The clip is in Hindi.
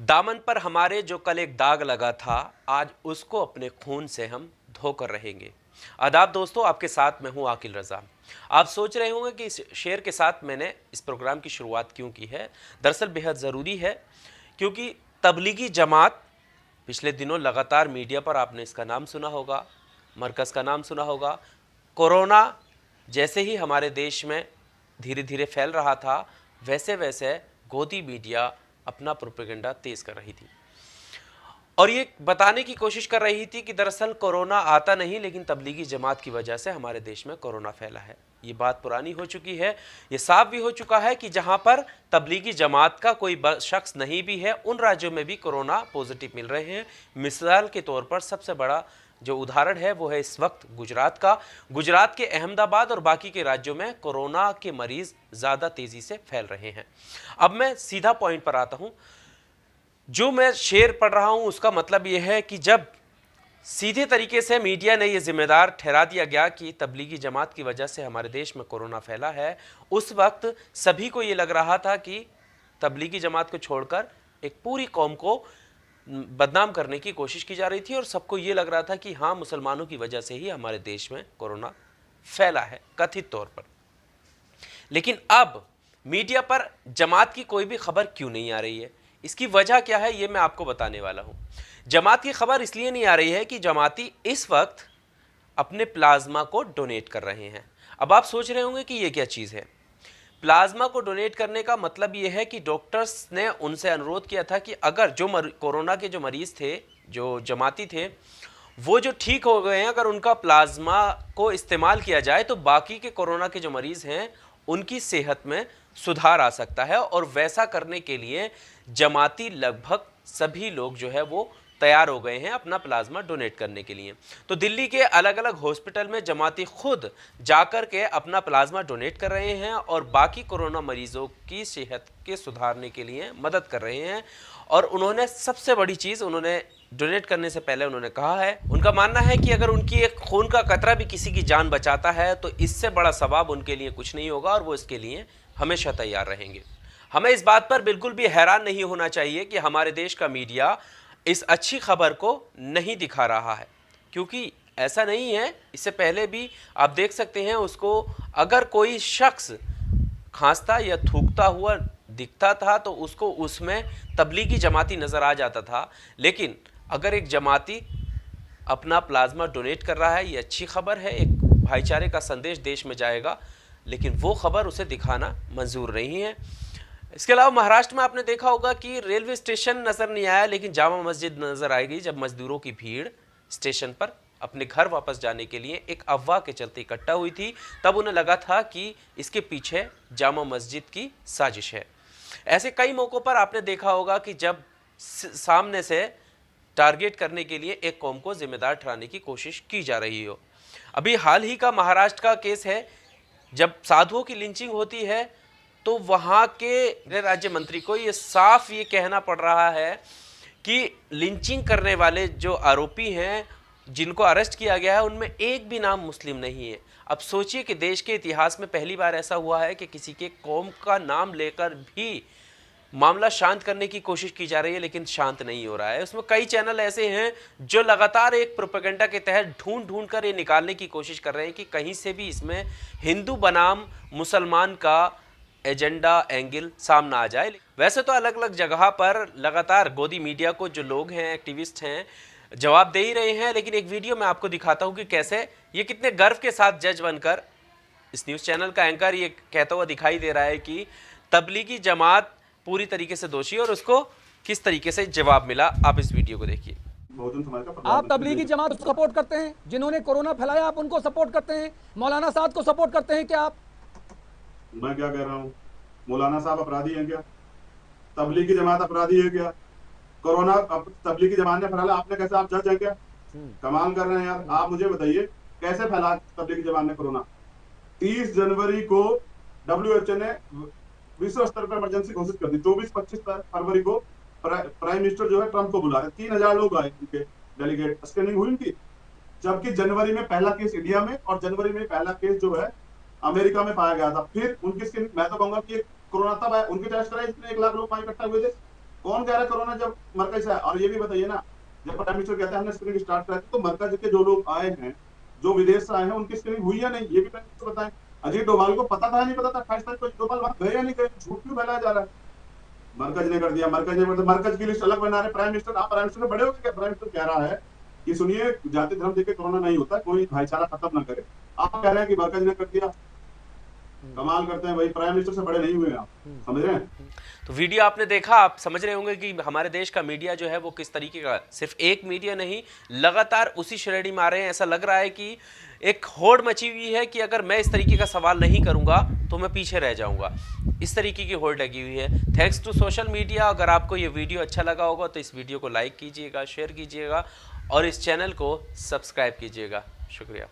दामन पर हमारे जो कल एक दाग लगा था, आज उसको अपने खून से हम धोकर रहेंगे। आदाब दोस्तों, आपके साथ मैं हूं आकिल रजा। आप सोच रहे होंगे कि इस शेर के साथ मैंने इस प्रोग्राम की शुरुआत क्यों की है। दरअसल बेहद ज़रूरी है, क्योंकि तबलीगी जमात पिछले दिनों लगातार मीडिया पर आपने इसका नाम सुना होगा, मरकज़ का नाम सुना होगा। कोरोना जैसे ही हमारे देश में धीरे धीरे फैल रहा था, वैसे वैसे गोदी मीडिया अपना प्रोपेगेंडा तेज कर रही थी और ये बताने की कोशिश कर रही थी कि दरअसल कोरोना आता नहीं, लेकिन तबलीगी जमात की वजह से हमारे देश में कोरोना फैला है। ये बात पुरानी हो चुकी है। ये साफ भी हो चुका है कि जहां पर तबलीगी जमात का कोई शख्स नहीं भी है, उन राज्यों में भी कोरोना पॉजिटिव मिल रहे हैं। मिसाल के तौर पर सबसे बड़ा जो उदाहरण है वो है इस वक्त गुजरात का। गुजरात के अहमदाबाद और बाकी के राज्यों में कोरोना के मरीज ज़्यादा तेज़ी से फैल रहे हैं। अब मैं सीधा पॉइंट पर आता हूं। जो मैं शेर पढ़ रहा हूं उसका मतलब यह है कि जब सीधे तरीके से मीडिया ने यह जिम्मेदार ठहरा दिया गया कि तबलीगी जमात की वजह से हमारे देश में कोरोना फैला है, उस वक्त सभी को यह लग रहा था कि तबलीगी जमात को छोड़कर एक पूरी कौम को बदनाम करने की कोशिश की जा रही थी और सबको ये लग रहा था कि हाँ, मुसलमानों की वजह से ही हमारे देश में कोरोना फैला है कथित तौर पर। लेकिन अब मीडिया पर जमात की कोई भी खबर क्यों नहीं आ रही है, इसकी वजह क्या है, ये मैं आपको बताने वाला हूं। जमात की खबर इसलिए नहीं आ रही है कि जमाती इस वक्त अपने प्लाज्मा को डोनेट कर रहे हैं। अब आप सोच रहे होंगे कि ये क्या चीज़ है। प्लाज्मा को डोनेट करने का मतलब ये है कि डॉक्टर्स ने उनसे अनुरोध किया था कि अगर जो कोरोना के जो मरीज थे, जो जमाती थे, वो जो ठीक हो गए हैं, अगर उनका प्लाज्मा को इस्तेमाल किया जाए तो बाकी के कोरोना के जो मरीज हैं उनकी सेहत में सुधार आ सकता है। और वैसा करने के लिए जमाती लगभग सभी लोग जो है वो तैयार हो गए हैं अपना प्लाज्मा डोनेट करने के लिए। तो दिल्ली के अलग अलग हॉस्पिटल में जमाती खुद जाकर के अपना प्लाज्मा डोनेट कर रहे हैं और बाकी कोरोना मरीजों की सेहत के सुधारने के लिए मदद कर रहे हैं। और उन्होंने सबसे बड़ी चीज़, उन्होंने डोनेट करने से पहले उन्होंने कहा है, उनका मानना है कि अगर उनकी एक खून का कतरा भी किसी की जान बचाता है तो इससे बड़ा सवाब उनके लिए कुछ नहीं होगा और वो इसके लिए हमेशा तैयार रहेंगे। हमें इस बात पर बिल्कुल भी हैरान नहीं होना चाहिए कि हमारे देश का मीडिया इस अच्छी खबर को नहीं दिखा रहा है, क्योंकि ऐसा नहीं है। इससे पहले भी आप देख सकते हैं, उसको अगर कोई शख्स खांसता या थूकता हुआ दिखता था तो उसको उसमें तबलीगी जमाती नज़र आ जाता था। लेकिन अगर एक जमाती अपना प्लाज्मा डोनेट कर रहा है, ये अच्छी खबर है, एक भाईचारे का संदेश देश में जाएगा, लेकिन वो खबर उसे दिखाना मंजूर नहीं है। इसके अलावा महाराष्ट्र में आपने देखा होगा कि रेलवे स्टेशन नज़र नहीं आया, लेकिन जामा मस्जिद नज़र आएगी। जब मजदूरों की भीड़ स्टेशन पर अपने घर वापस जाने के लिए एक अफवाह के चलते इकट्ठा हुई थी, तब उन्हें लगा था कि इसके पीछे जामा मस्जिद की साजिश है। ऐसे कई मौक़ों पर आपने देखा होगा कि जब सामने से टारगेट करने के लिए एक कौम को जिम्मेदार ठहराने की कोशिश की जा रही हो। अभी हाल ही का महाराष्ट्र का केस है, जब साधुओं की लिंचिंग होती है तो वहाँ के गृह राज्य मंत्री को ये साफ ये कहना पड़ रहा है कि लिंचिंग करने वाले जो आरोपी हैं, जिनको अरेस्ट किया गया है, उनमें एक भी नाम मुस्लिम नहीं है। अब सोचिए कि देश के इतिहास में पहली बार ऐसा हुआ है कि किसी के कौम का नाम लेकर भी मामला शांत करने की कोशिश की जा रही है, लेकिन शांत नहीं हो रहा है। उसमें कई चैनल ऐसे हैं जो लगातार एक प्रोपेगेंडा के तहत ढूंढ कर ये निकालने की कोशिश कर रहे हैं कि कहीं से भी इसमें हिंदू बनाम मुसलमान का एजेंडा एंगल सामने आ जाए। वैसे तो अलग अलग जगह पर लगातार गोदी मीडिया को जो लोग हैं, एक्टिविस्ट हैं, जवाब दे ही रहे हैं। लेकिन एक वीडियो मैं आपको दिखाता हूं कि कैसे ये कितने गर्व के साथ जज बनकर इस न्यूज़ चैनल का एंकर ये कहता हुआ दिखाई दे रहा है कि तबलीगी जमात पूरी तरीके से दोषी, और उसको किस तरीके से जवाब मिला। आप इस वीडियो को देखिए। आप तबलीगी जमात को सपोर्ट करते हैं, जिन्होंने कोरोना फैलाया आप उनको सपोर्ट करते हैं, मौलाना साहब को सपोर्ट करते हैं क्या आप? मैं क्या कह रहा हूँ, मौलाना साहब अपराधी हैं क्या? तबलीगी जमात अपराधी है क्या? कोरोना तबलीगी जमात ने फैलाया, आपने कैसे, आप जज है क्या? कमाल कर रहे हैं यार। आप मुझे बताइए कैसे फैला तबलीगी जमात ने कोरोना? 30 जनवरी को WHO ने विश्व स्तर पर इमरजेंसी घोषित कर दी। 24-25 फरवरी को प्राइम मिनिस्टर जो है ट्रंप को बुलाया, 3000 लोग आए उनके डेलीगेट, स्क्रीनिंग हुई उनकी। जबकि जनवरी में पहला केस इंडिया में और जनवरी में पहला केस जो है अमेरिका में पाया गया था। फिर उनकी स्क्रीनिंग, मैं तो कहूंगा कि कोरोना तब आया, उनके टेस्ट कराए जितने 1 लाख लोग वहां इकट्ठा हुए थे। कौन कह रहा है कोरोना जब मरकज से? और ये भी बताइए ना, जब प्राइम मिनिस्टर कहते हैं हमने स्क्रीनिंग स्टार्ट करा, तो मरकज के जो लोग आए हैं, जो विदेश से आए हैं, उनकी स्क्रीनिंग हुई या नहीं, ये भी प्राइम मिनिस्टर बताएं। अजीत डोभाल को पता था या नहीं पता था 28 तारीख को डोभाल वहां गए या नहीं गए? झूठ क्यों फैलाया जा रहा है? मरकज ने कर दिया, मरकज की लिस्ट अलग बना रहे प्राइम मिनिस्टर। आप प्राइम मिनिस्टर बड़े हो क्या? प्राइम मिनिस्टर कह रहा है कि सुनिए, जाति धर्म देख के कोरोना नहीं होता, कोई भाईचारा खत्म ना करे। आप कह रहे हैं कि मरकज ने कर दिया। कमाल करते हैं भाई, प्राइम मिनिस्टर से बड़े नहीं हुए आप, समझ रहे हैं? तो वीडियो आपने देखा, आप समझ रहे होंगे कि हमारे देश का मीडिया जो है वो किस तरीके का, सिर्फ एक मीडिया नहीं, लगातार उसी श्रेणी में आ रहे हैं। ऐसा लग रहा है कि एक होड़ मची हुई है कि अगर मैं इस तरीके का सवाल नहीं करूंगा तो मैं पीछे रह जाऊंगा। इस तरीके की होड़ लगी हुई है। Thanks to social media. अगर आपको ये वीडियो अच्छा लगा होगा तो इस वीडियो को लाइक कीजिएगा, शेयर कीजिएगा और इस चैनल को सब्सक्राइब कीजिएगा। शुक्रिया।